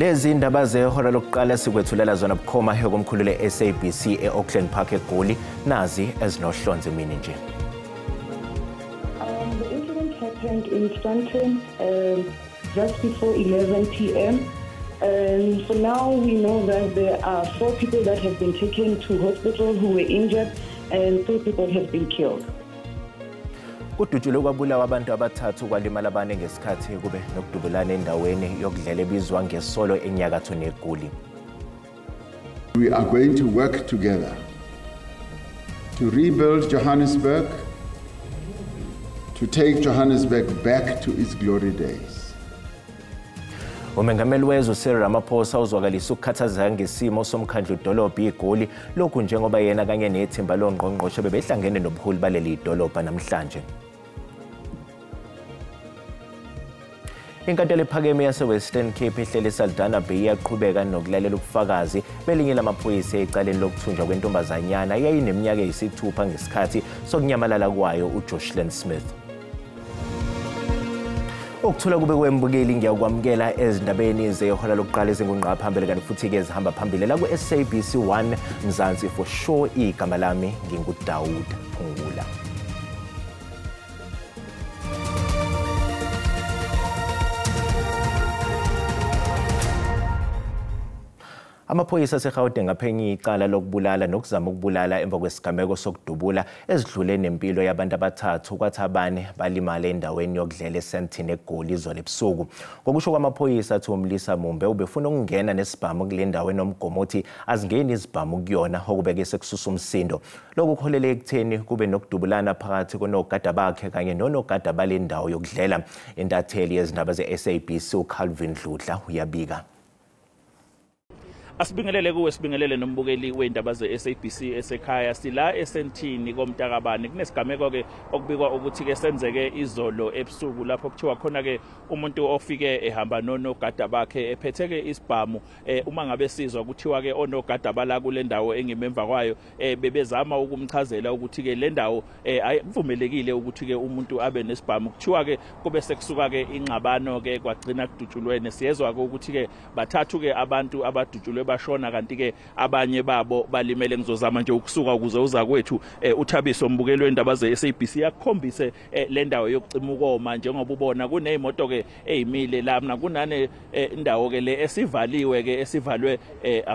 Lezi indaba zehora lokuqala sikwethulela zona bukhoma hekomkhulu le-SABC e-Auckland Park eGoli nazi ezinohlonze mini nje. The incident happened in Stanton just before 11 p.m. And for now, we know that there are 4 people that have been taken to hospital who were injured and 3 people have been killed. Kudutshulwe kwabulawa abantu abathathu kwalimala abane ngesikhathi kube nokudubulana endaweni yokudlela ebizwa ngesolo enyakatho neGoli. We are going to work together to rebuild Johannesburg, to take Johannesburg back to its glory days. Umengameli wezwe Cyril Ramaphosa uzwakalisa ukukhathazeka ngesimo somkhandlu idolobha iGoli lokhu njengoba yena kanye nethimba longqongqoshe bebehlangene nobuholi baleli idolobha namhlanje. Inkantolo ephakeme yase-Western Cape ehlele eSaldanha Bay iyaqhubeka nokulalela ubufakazi belinye lamaphoyisa ecaleni lokuthunjwa kwentombazanyana eyayineminyaka eyisithupha ngesikhathi sokunyamalala kwayo uJoshlan Smith. Ukuthula kube kwembukeli ngiyakwamukela ezindabeni zehora lokuqala ezingunqa phambili kanti futhi ke zihamba phambili la ku-SABC 1 Mzansi for sure igama lami nginguDawud Phungula. Amaphoyisa aseGauteng aphenye icala lokubulala nokuzama ukubulala emva kwesigameko sokudubula ezidlule nempilo yabantu abathathu kwathi abane balimala endaweni yokudlela eSandton eGoli izolo ebusuku. Ngokusho kwamaphoyisa athi uMlisa Mumbe ubefuna ukungena nesibhamu kule ndawo enomgomothi azingeni izibhamu kuyona okubeke sekususa umsindo. Lokhu kuholele ekutheni kube nokudubulana phakathi konogada bakhe kanye nonogada bale ndawo yokudlela. Intatheli yezindaba ze-SABC uCalvin Dludla uyabika. Asibingelele kuwe sibingelele nombukeli weindaba ze-SABC esekhaya sila eSandton komntakabani kunesigameko ke okubikwa ukuthi ke senzeke izolo ebusuku lapho kuthiwa khona ke umuntu ofike ehamba nonogada bakhe ephetheke isibhamu uma ngabe sizwa kuthiwa ke onogada bala kule ndawo engimemva kwayo bebezama ukumchazela ukuthi ke le ndawo akuvumelekile ukuthi ke umuntu abe nesibhamu kuthiwa ke kube sekusuka ke ingxabano ke kwagcina kudutshulwene siyezwa ke ukuthi ke bathathu ke abantu abadutshulwe bashona kanti ke abanye babo balimele ngizozama nje ukusuka ukuze uza kwethu uThabiso mbukeli wendaba ze-SABC yakhombise le ndawo yokucima ukoma njengoba ubona kunezimoto ke ezimile lapha kunane indawo ke le esivaliwe ke esivalwe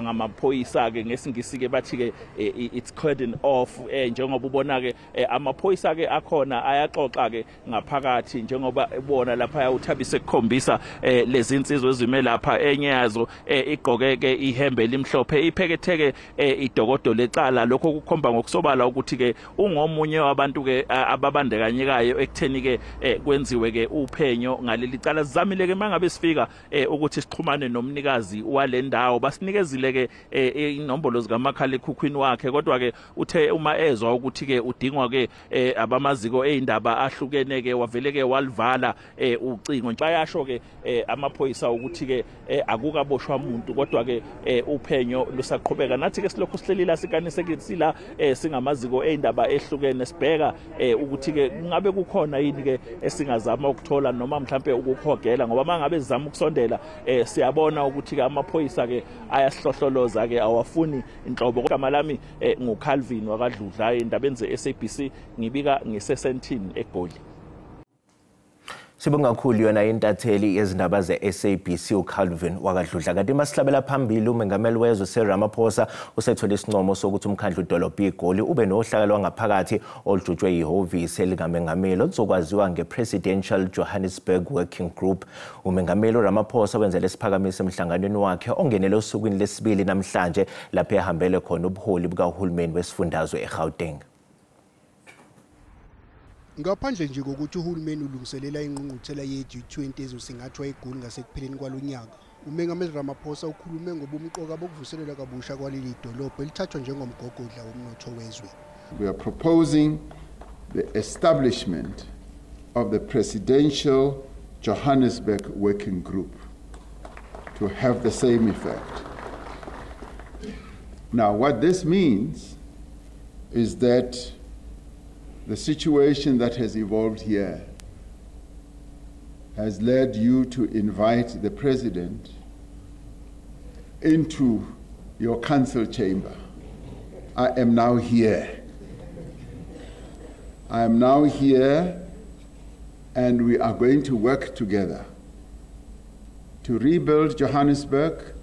ngamaphoyisa ke ngesingisi ke bathi ke it's cordon off njengoba ubona ke amaphoyisa ke akhona ayaxoxa ke ngaphakathi njengoba ubona lapha uThabiso ekukhombisa lezi insizwe ezime lapha enye yazo igqoke ke ihembe elimhlophe ipheketheke idokodo lecala lokho kukhomba ngokusobala ukuthi ke ungomunye wabantu ke ababandekanyekayo ekutheni ke kwenziwe ke uphenyo ngaleli cala sizamile ke mangabe sifika ukuthi sixhumane nomnikazi wale ndawo basinikezile ke inombolo zikamakhala ekhukhwini wakhe kodwa ke uthe uma ezwa ukuthi ke udingwa ke abamaziko eindaba ahlukene ke wavele ke walivala ucingo bayasho ke amaphoyisa ukuthi ke akukaboshwa umuntu kodwa ke uphenyo lusaqhubeka nathi ke silokhu sihlelila sikanisekisila singamaziko eindaba ehlukene sibheka ukuthi ke ngabe kukhona yini ke esingazama ukuthola noma mhlambe ukukhogela ngoba mangabe sizama ukusondela siyabona ukuthi ke amaphoyisa ke ayasihlohloloza ke awafuni inhlobo igama lami nguCalvin wakadludla endabeni ze-SABC ngibika ngeSandton eGoli. Sibonga kakhulu yona intatheli yezindaba ze-SABC uCalvin wakadludla kanti masihlabela phambili umengameli wezwe Cyril Ramaphosa usethole isinqumo sokuthi umkhandlu idolobha iGoli ube nohlaka lwangaphakathi olujutshwe yihhovisi elikamengameli oluzokwaziwa nge-Presidential Johannesburg Working Group. Umengameli Ramaphosa wenzele isiphakamiso emhlanganweni wakhe ongenele usukwini lesibili namhlanje lapho ehambele khona ubuholi bukahulumeni wesifundazwe eGauteng. Ngaphandle nje kokuthi uhulumeni ulungiselela ingqungquthela ye-G20 ezosingathwa eGoli ngasekupheleni kwalonyaka, umengameli Ramaphosa ukhulume ngobumqoka bokuvuselela kabusha kwaleli dolobha elithathwa njengomgogodla womnotho wezwe. We are proposing the establishment of the Presidential Johannesburg Working Group to have the same effect. Now, what this means is that the situation that has evolved here has led you to invite the President into your council chamber. I am now here. I am now here, and we are going to work together to rebuild Johannesburg,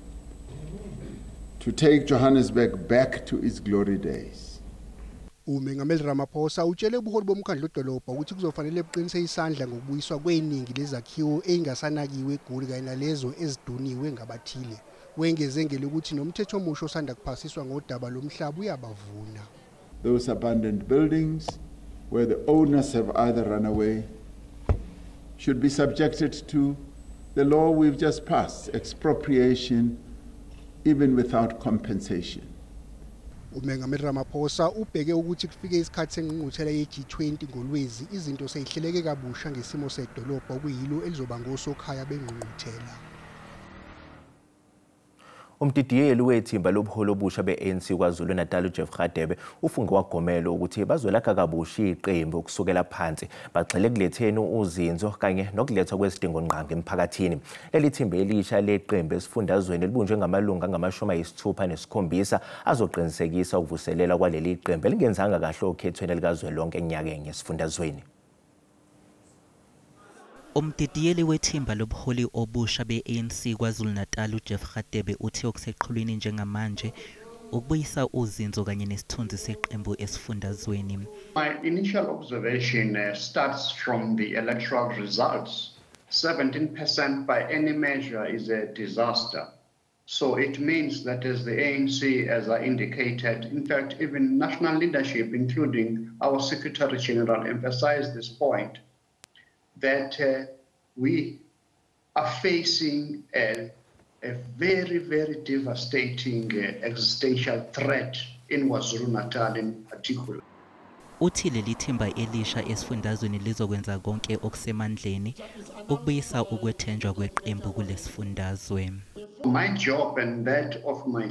to take Johannesburg back to its glory days. uMengameli Ramaphosa utshele ubuholi bomkhandlu dolobha ukuthi kuzofanele buqinise isandla ngokubuyiswa kweningi lezakhiwo engasanakiwe eGoli kanye nalezo eziduniwe ngabathile. Wengeze ngele ukuthi nomthetho omusha osanda kuphasiswa ngodaba lomhlaba uyabavuna. Those abandoned buildings where the owners have either run away should be subjected to the law we've just passed, expropriation, even without compensation. uMengameli Ramaphosa ubheke ukuthi kufike isikhathi sengqungquthela ye-G20 ngolwezi izinto seyihleleke kabusha ngesimo sedolobha okuyilo elizoba ngosokhaya bengqungquthela. Umdidiyeli wethimba lobuholi obusha be-ANC kwaZulu Natal uJeff Radebe ufunge wagomela ukuthi bazolakha kabusha iqembu ukusukela phansi bagxile kuletheni uzinzo kanye nokulethwa kwezidingongqangi emphakathini. Leli thimba elisha leqembu esifundazweni libunjwe ngamalunga angama-67 azoqinisekisa ukuvuselela kwaleli qembu elingenzanga kahle okhethweni likazwelonke enyakeni esifundazweni. Umdidiyeli wethimba lobuholi obusha be-ANC kwaZulu Natal uJeff Radebe uthi okuseqhulwini njengamanje ukubuyisa uzinzo kanye nesithunzi seqembu esifundazweni. My initial observation starts from the electoral results. 17% by any measure is a disaster. So it means that as the ANC, as I indicated, in fact, even national leadership, including our Secretary General, emphasized this point, that we are facing a very, very devastating existential threat in KwaZulu-Natal in particular. Uthi leli thimba elisha esifundazweni lizokwenza konke okusemandleni ukubuyisa ukwethenjwa kweqembu kulesifundazwe. My job and that of my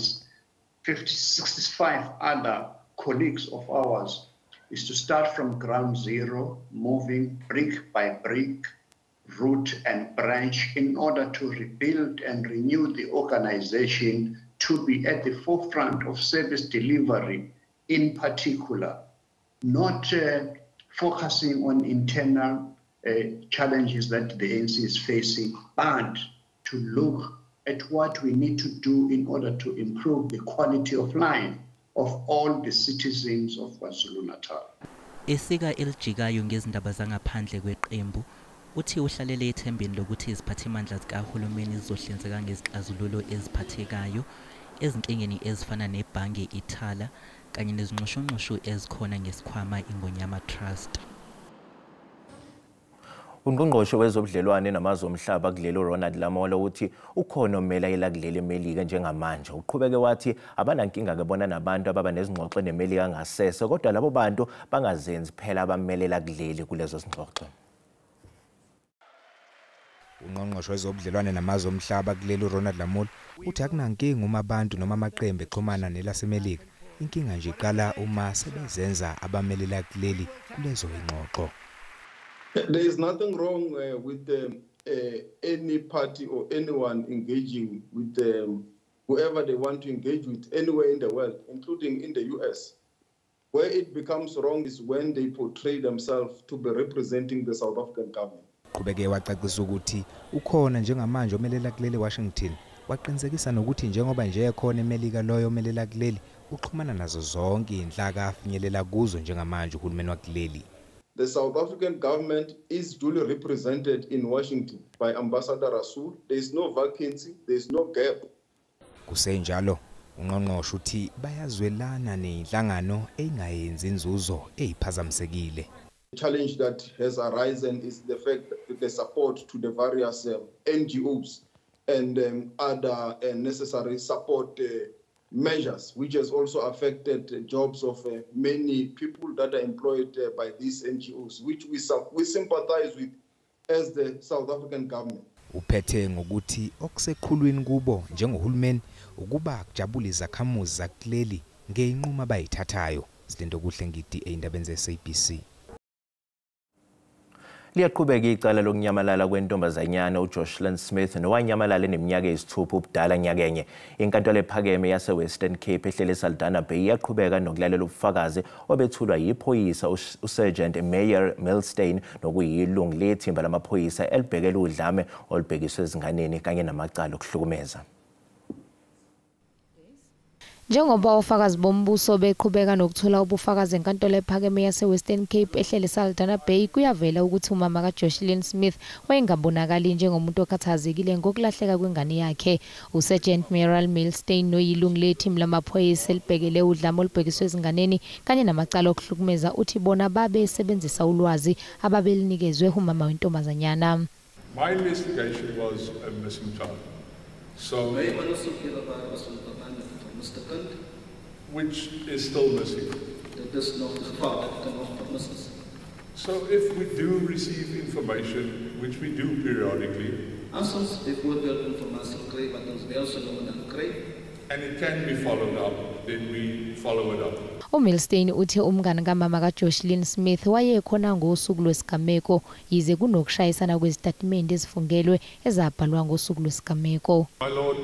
65 other colleagues of ours is to start from ground zero, moving brick by brick, root and branch, in order to rebuild and renew the organization to be at the forefront of service delivery in particular, not focusing on internal challenges that the ANC is facing, but to look at what we need to do in order to improve the quality of life of all the citizens of KwaZulu-Natal. Esika elijikayo ngezindaba zangaphandle kweqembu uthi uhlalele ethembeni lokuthi iziphathimandla zikahulumeni zizohlinzeka ngezixazululo eziphathekayo ezinkingeni ezifana nebhange ithala kanye nezinxushunxushu ezikhona ngesikhwama iNgonyama Trust. Ungqongqoshe wezobudlelwane namazwe omhlaba kulelo Ronald Lamola uthi ukhona omela elakuleli eMelika njengamanje. Uqhubeke wathi abanankinga ngebona nabantu ababa nezingxoxo neMelika ngasese kodwa labo bantu bangazenzi phela abamelela kuleli kulezo zingxoxo. Ungqongqoshe wezobudlelwane namazwe omhlaba kulelo Ronald Lamola uthi akunankinga uma abantu noma amaqembu exhumana nelaseMelika. Inkinga nje iqala uma sebezenza abamelela kuleli kulezo ingxoxo. There is nothing wrong with any party or anyone engaging with whoever they want to engage with anywhere in the world, including in the US. Where it becomes wrong is when they portray themselves to be representing the South African government. Qhubeke wacacisa ukuthi ukhona njengamanje omelela kuleli Washington waqinisekisa nokuthi njengoba nje ekhona eMelika loyo omelela kuleli uxhumana nazo zonke inhlaka afinyelela kuzo njengamanje uhulumeni wakuleli. The South African government is duly represented in Washington by Ambassador Rasool. There is no vacancy, there is no gap. Kusenjalo, ungqongqoshe uthi bayazwelana nenhlangano engayenzi inzuzo eyiphazamisekile. The challenge that has arisen is the fact that the support to the various NGOs and other necessary support measures, which has also affected jobs of many people that are employed by these NGOs, which we sympathize with as the South African government. Uphethe ngokuthi okuseqhulwini kubo njengohulumeni ukuba kujabula izakhamuzi zakuleli ngeinquma abayithathayo. Silento kuhle ngidi eindabeni zeSABC. Liyaqhubeka icala lokunyamalala kwentombazanyana uJocelyn Smith nowanyamalala eneminyaka eyisithupha ubudala nyakenye. Inkantolo ephakeme yase-Western Cape ehlele eSaldanha Bay iyaqhubeka nokulalela ubufakazi obethulwa yiphoyisa uSergeant Meyer Milstein nokuyilungu lethimba lamaphoyisa elibhekele udlame olubhekiswe ezinganeni kanye namacala okuhlukumeza. Njengoba ofakazi bombuso beqhubeka nokuthola ubufakazi enkantolo ephakeme yase-Western Cape ehlele eSaldanha Bay kuyavela ukuthi umama kaJocelyn Smith wayengabonakali njengomuntu okhathazekile ngokulahleka kwengane yakhe. uSergeant Meryl Milstein noyilungu lethimba lamaphoyisa elibhekele udlame olubhekiswe ezinganeni kanye namacala okuhlukumeza uthi bona babesebenzisa ulwazi ababelinikezwe umama wentombazanyana. My investigation was a missing child. So which is still missing. So if we do receive information, which we do periodically, and it can be followed up, then we follow it up. uMilstein uthi umngane kamama kaJocelyn Smith wayekhona ngosuku lwesigameko yize kunokushayisana kwezitatimende ezifungelwe ezabhalwa ngosuku lwesigameko. My Lord,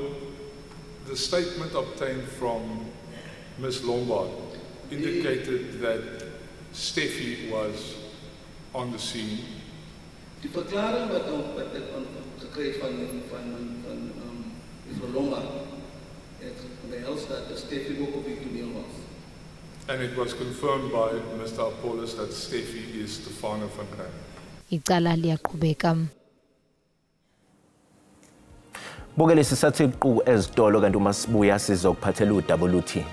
the statement obtained from Ms. Lombard indicated that Steffi was on the scene. Die verklaring wat gekry van Ms. Lombard het behels dat Steffi ook op die toneel was. And it was confirmed by Mr. Apollos that Steffi is Stefano van Krijn. Icala liyaqhubeka. Bukele sisathi qhu ezitolo kanti uma sibuya sizokuphathela uWT.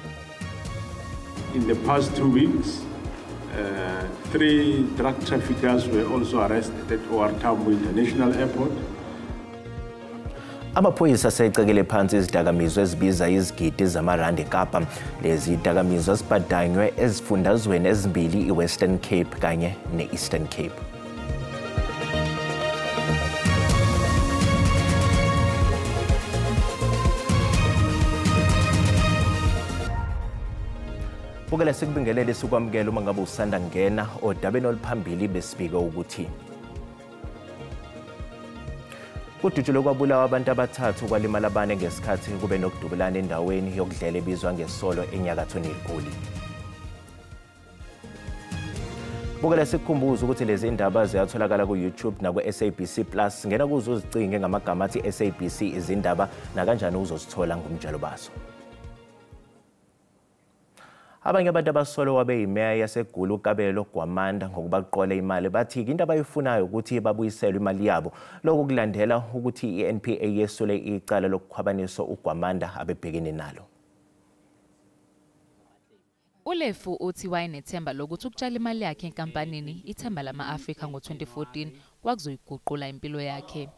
In the past 2 weeks, 3 drug traffickers were also arrested at OR Tambo International Airport. Amaphoyisa asecekele phansi izidakamizwa ezibiza izigidi zamarandi eKapa. Lezi zidakamizwa zibhadanywe ezifundazweni ezimbili iWestern Cape kanye neEastern Cape. Bukele sikubingelele sikwamukela uma ngabe usanda ngena odabeni oluphambili besibika ukuthi kudutshulo kwabulawa abantu abathathu kwalimala abane ngesikhathi kube nokudubulana endaweni yokudlela ebizwa ngeSolo enyakatho neGoli. Bukele sikukhumbuza ukuthi lezi indaba ziyatholakala ku-YouTube naku-SABC Plus. Ngena kuzo uzicinge ngamagama athi SABC izindaba nakanjani uzozithola ngomjalo baso. Abanye abantu abasolwa wabe yimeya yaseGoli uKabelo Gwamanda ngokubaqola imali bathi into abayifunayo ukuthi babuyiselwe imali yabo. Lokho kulandela ukuthi iNPA yesule icala lokukhwabanisa uGwamanda abebhekene nalo. uLefu uthi wayenethemba lokuthi ukutshala imali yakhe enkampanini ithemba lama-Afrika ngo-2014 kwakuzoyiguqula impilo yakhe.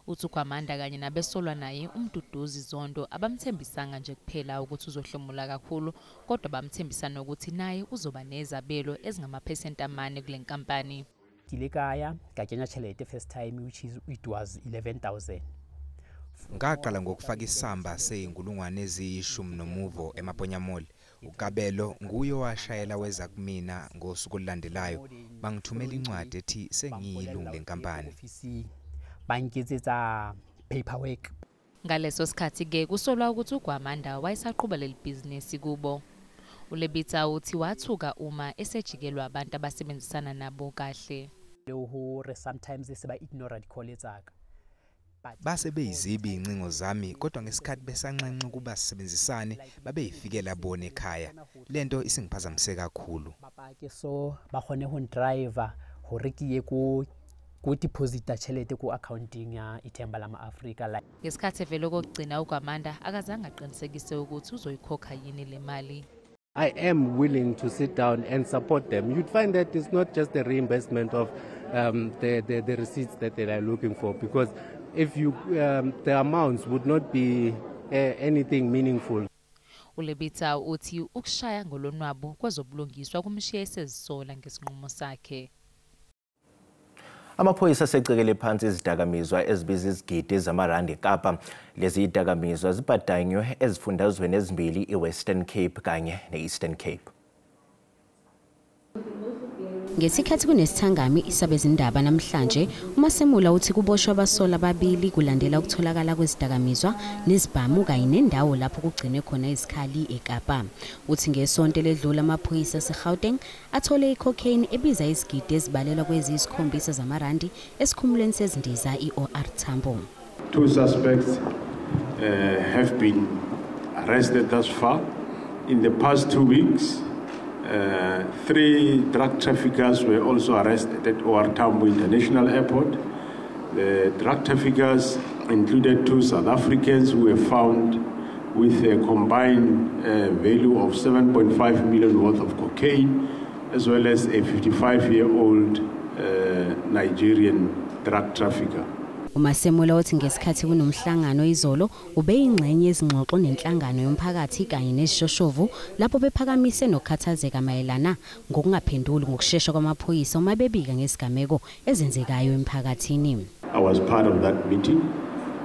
Uthi uGwamanda kanye nabesolwa naye uMduduzi Zondo abamthembisanga nje kuphela ukuthi uzohlomula kakhulu kodwa bamthembisa nokuthi naye uzoba nezabelo ezingamaphesenti amane kule nkampani. Kilekaya kagenya chelete first time it was 11,000. Ngaqala ngokufaka isamba seyinkulungwane eziyishumi nomuvo eMaponyamoli. uKabelo nguye washayela weza kumina ngosuku olulandelayo bangithumela incwadi ethi sengiyilungu lenkampani. Bangitsetsa paperwork. Ngaleso sikhathi ke kusolwa ukuthi uGwamanda wayesaqhubela lebhizinisi kubo. uLebitsa uthi wathuka uma esejikelwa abantu abasebenzisana nabo kahle. Leho sometimes seba ignorant colletsaka. Base beyizibi incingo zami kodwa ngesikhathi besanxenxa kuba sisebenzisane babeyifikela bona ekhaya. Lento isingiphazamise kakhulu. Ke so ba khone ho driver ho rekiye ku deposita chelete ku accounting ya ithemba lama-Afrika la. Ngesikhathi vele kokugcina uGwamanda akazange aqinisekise ukuthi uzoyikhokha yini le mali. I am willing to sit down and support them. You'd find that it's not just a reimbursement of the receipts that they are looking for, because if you the amounts would not be anything meaningful. uLebitsa uthi ukushaya ngolonwabo kwezobulungiswa kumshiya esezisola ngesinqumo sakhe. Amaphoyisa asecekele phansi izidakamizwa ezibiza izigidi zamarandi eKapa. Lezi zidakamizwa zibhadanywe ezifundazweni ezimbili iWestern Cape kanye neEastern Cape. Ngesikhathi kunesithangami isabezindaba namhlanje, uMasemula uthi kuboshwa abasola ababili kulandela ukutholakala kwezidakamizwa nezibhamu kanye nendawo lapho kugcinwe khona izikhali eKapa. Uthi ngesonto ledlula amaphoyisa aseGauteng athole icocaine ebiza izigidi ezibalelwa kweziyikhombisa zamarandi esikhumulweni sezindiza iOR Tambo. 2 suspects have been arrested thus far. In the past 2 weeks, 3 drug traffickers were also arrested at OR Tambo International Airport. The drug traffickers included 2 South Africans who were found with a combined value of 7.5 million worth of cocaine, as well as a 55-year-old Nigerian drug trafficker. uMasemula uthi ngesikhathi kunomhlangano izolo ubeyingxenye yezingxoxo nenhlangano yomphakathi kanye nezishoshovu lapho bephakamise nokukhathazeka mayelana ngokungaphenduli ngokusheshsha kwamaphoyisa uma bebika ngesigameko ezenzekayo emphakathini. I was part of that meeting.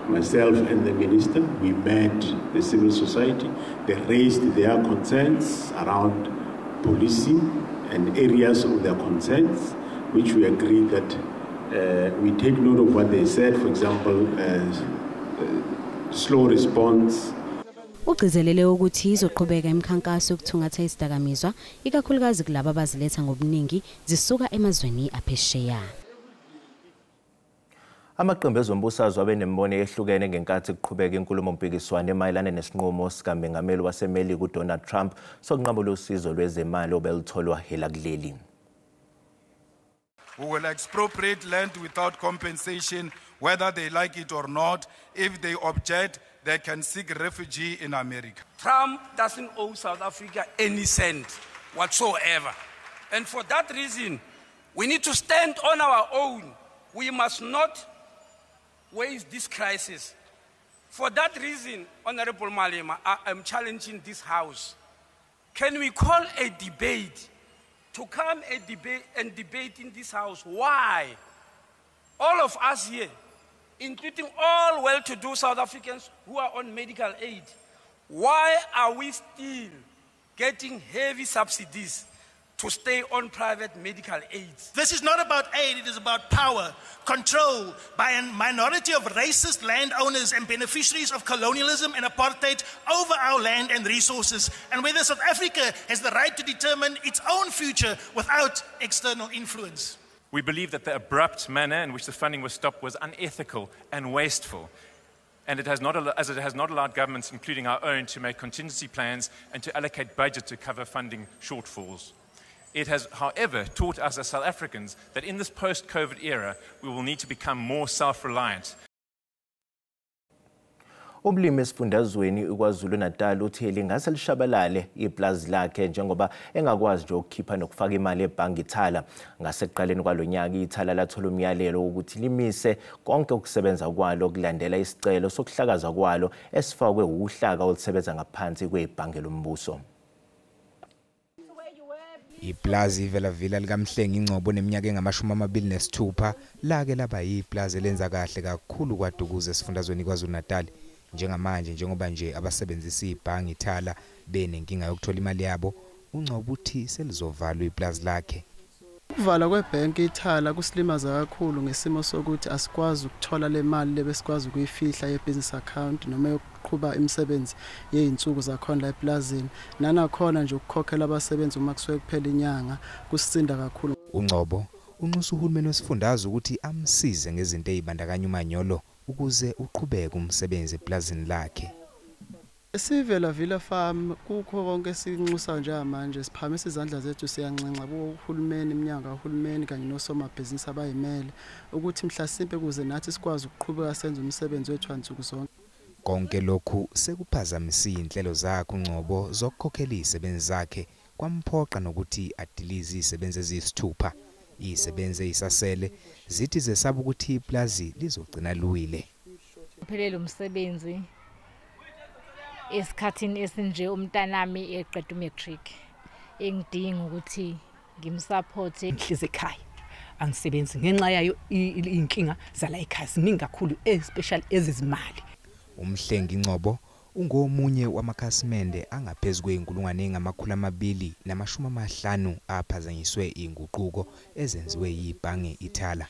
Myself and the minister, we met the civil society. They raised their concerns around policing and areas of their concerns, which we agreed that we take note of what they said, for example, slow response. Ugcizelele ukuthi izoqhubeka imikhankaso yokuthungatha izidakamizwa ikakhulukazi kulabo abaziletha ngobuningi zisuka emazweni aphesheya. Amaqembu ezombusazwe abenembono ehlukene ngenkathi kuqhubeka inkulumo mpikiswano emayelana nesinqumo sikaMengameli waseMelika uDonald Trump sokunqabula usizo lwezemali obelitholwa elakuleli. We will expropriate land without compensation, whether they like it or not. If they object, they can seek refuge in America. Trump doesn't owe South Africa any cent whatsoever. And for that reason, we need to stand on our own. We must not waste this crisis. For that reason, Honorable Malema, I am challenging this House. Can we call a debate? To come and debate in this House. Why? All of us here, including all well-to-do South Africans who are on medical aid, why are we still getting heavy subsidies to stay on private medical aids? This is not about aid, it is about power, control by a minority of racist landowners and beneficiaries of colonialism and apartheid over our land and resources, and whether South Africa has the right to determine its own future without external influence. We believe that the abrupt manner in which the funding was stopped was unethical and wasteful, and it has not allowed governments, including our own, to make contingency plans and to allocate budget to cover funding shortfalls. It has, however, taught us as South Africans that in this post-COVID era, we will need to become more self-reliant. Umlimi esifundazweni uKwaZulu-Natal uthi lingase lishabalale iplazi lakhe njengoba engakwazi nje ukukhipha nokufaka imali ebhangi Ithala. Ngasekuqaleni kwalonyaka Ithala lathola umyalelo ukuthi limise konke ukusebenza kwalo kulandela isicelo sokuhlakaza kwalo esifakwe uhlaka olusebenza ngaphansi kwebhange lombuso. Iplazi ivelavila likaMhlengi Ingcobo neminyaka engama-26 lake laba iplazi elenza kahle kakhulu kwaDukuza esifundazweni kwaZulu-Natal. Njengamanje njengoba nje abasebenzisa ibhangi Ithala benenkinga yokuthola imali yabo, uNgcobo uthi selizovalwa iplazi lakhe. Ukuvala kwebhenki Ithala kusilimaza kakhulu ngesimo sokuthi asikwazi ukuthola le mali lebesikwazi ukuyifihla ye-business account noma yokuqhuba imisebenzi yeinsuku zakhona la eplazini. Nanakhona nje ukukhokhela abasebenzi uma kusuke kuphela inyanga kusisinda kakhulu. uNgcobo unxusa uhulumeni wesifundazwe ukuthi amsize ngezinto ezibandakanya umanyolo ukuze uqhubeke umsebenzi eplazini lakhe. Sivelavila farm kukho konke sinxusa njengamanje siphakamisa izandla zethu siyanxenxa kuhulumeni iminyango kahulumeni kanye nosomabhizinisi abayimele ukuthi mhlasimpe kuze nathi sikwazi ukuqhubeka senze umsebenzi wethu wansuku zonke. Konke lokhu sekuphazamisa inhlelo zakhe uNgcobo zokukhokhela izisebenzi zakhe kwamphoqa nokuthi adilize izisebenzi eziyisithupha. Izisebenzi ezisasele zithi zesaba ukuthi iplazi lizogcina luwile. Uphelele umsebenzi esikhathini esinje umntanami eqeda umatric engidinga ukuthi ngimsupport ngihleze ekhaya angisebenzi ngenxa yayo inkinga zala ekhaya ziningi kakhulu especially ezizimali. uMhlengi Ingcobo ungomunye wamakhasimende angaphezulu kwe-250 aphazanyiswe inguquko ezenziwe yibhange iThala.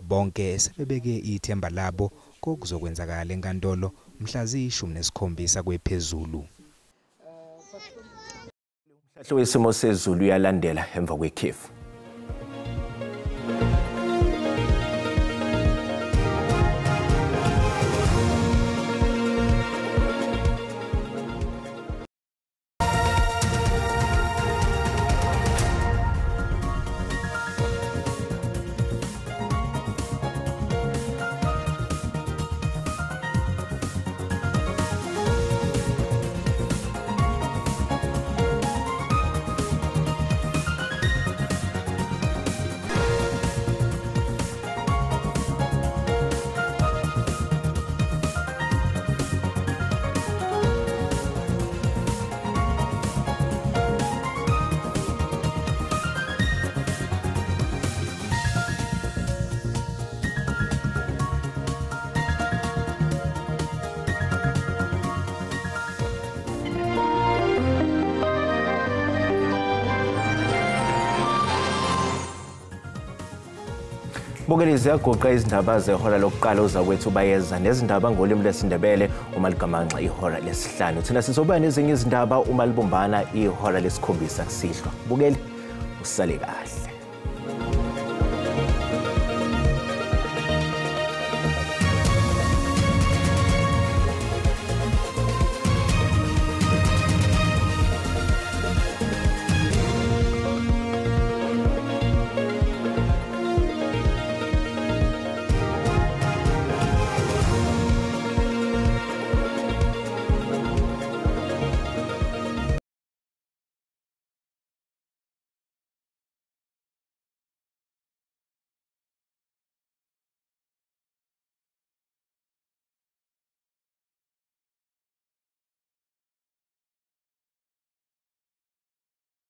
Bonke sebebeke ithemba labo kokuzokwenzakala enkantolo mhla ziyi-17 kwephezulu. Umhlahlo wesimo sezulu uyalandela emva kwekhefu. Bukelize yagoqa izindaba zehora lokuqala uzakwethu bayeza nezindaba ngolimi lwesiNdebele uma ligamanxa ihora lesihlanu. Thina sizoba nezinye izindaba uma libumbana ihora lesikhombisa kusihlwa. Bukeli usale kahle.